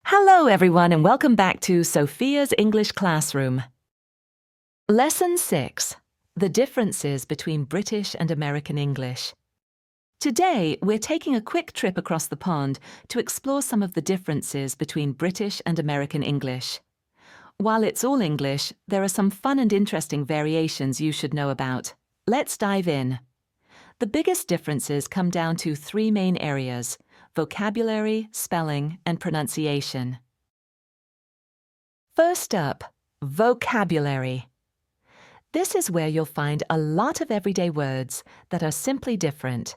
Hello everyone and welcome back to Sophia's English Classroom. Lesson 6. The differences between British and American English. Today, we're taking a quick trip across the pond to explore some of the differences between British and American English. While it's all English, there are some fun and interesting variations you should know about. Let's dive in. The biggest differences come down to three main areas: vocabulary, spelling, and pronunciation. First up, vocabulary. This is where you'll find a lot of everyday words that are simply different.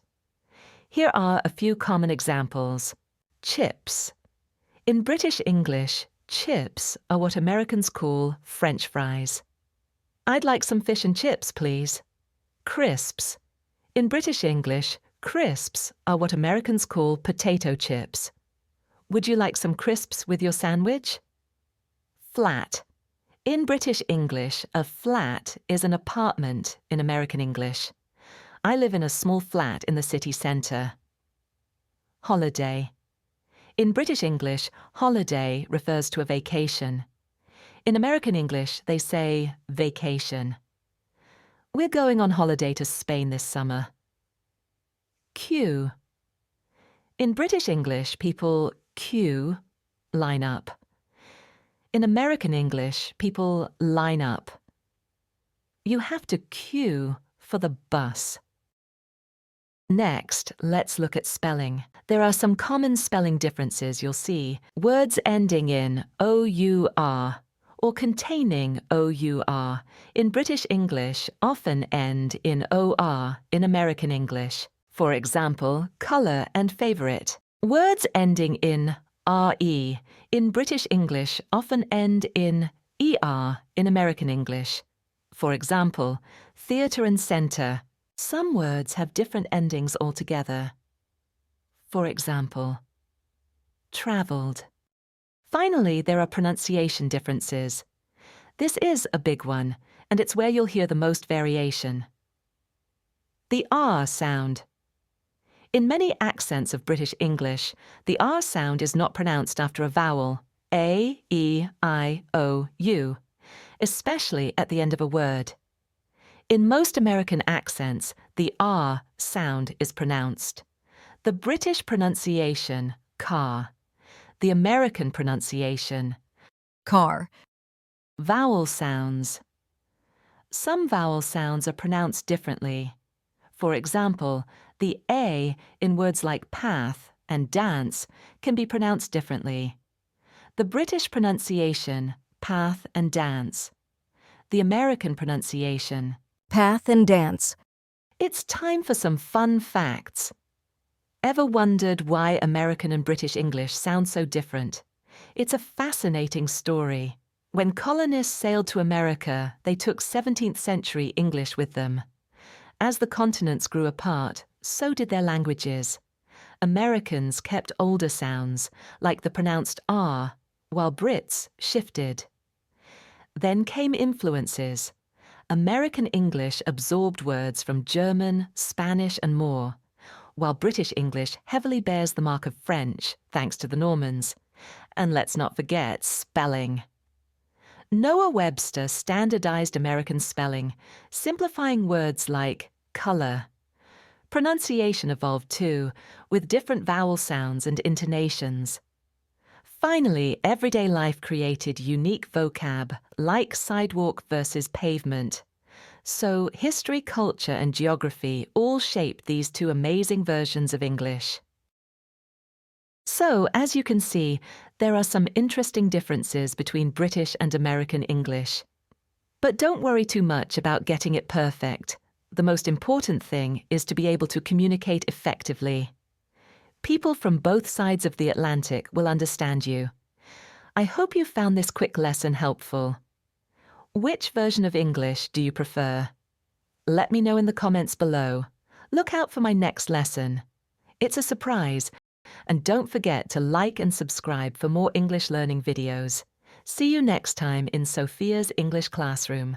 Here are a few common examples. Chips. In British English, chips are what Americans call French fries. I'd like some fish and chips, please. Crisps. In British English, crisps are what Americans call potato chips. Would you like some crisps with your sandwich? Flat. In British English, a flat is an apartment in American English. I live in a small flat in the city centre. Holiday. In British English, holiday refers to a vacation. In American English, they say vacation. We're going on holiday to Spain this summer. Queue. In British English, people queue, line up. In American English, people line up. You have to queue for the bus. Next, let's look at spelling. There are some common spelling differences you'll see. Words ending in O-U-R or containing O-U-R in British English often end in O-R in American English. For example, colour and favourite. Words ending in R-E in British English often end in ER in American English. For example, theatre and centre. Some words have different endings altogether. For example, travelled. Finally, there are pronunciation differences. This is a big one, and it's where you'll hear the most variation. The R sound. In many accents of British English, the R sound is not pronounced after a vowel, A, E, I, O, U, especially at the end of a word. In most American accents, the R sound is pronounced. The British pronunciation, car. The American pronunciation, car. Vowel sounds. Some vowel sounds are pronounced differently. For example, the A in words like path and dance can be pronounced differently. The British pronunciation, path and dance. The American pronunciation, path and dance. It's time for some fun facts. Ever wondered why American and British English sound so different? It's a fascinating story. When colonists sailed to America, they took 17th century English with them. As the continents grew apart, so did their languages. Americans kept older sounds, like the pronounced R, while Brits shifted. Then came influences. American English absorbed words from German, Spanish and more, while British English heavily bears the mark of French, thanks to the Normans. And let's not forget spelling. Noah Webster standardized American spelling, simplifying words like colour. Pronunciation evolved too, with different vowel sounds and intonations. Finally, everyday life created unique vocab, like sidewalk versus pavement. So history, culture and geography all shaped these two amazing versions of English. So, as you can see, there are some interesting differences between British and American English. But don't worry too much about getting it perfect. The most important thing is to be able to communicate effectively. People from both sides of the Atlantic will understand you. I hope you found this quick lesson helpful. Which version of English do you prefer? Let me know in the comments below. Look out for my next lesson. It's a surprise. And don't forget to like and subscribe for more English learning videos. See you next time in Sophia's English Classroom.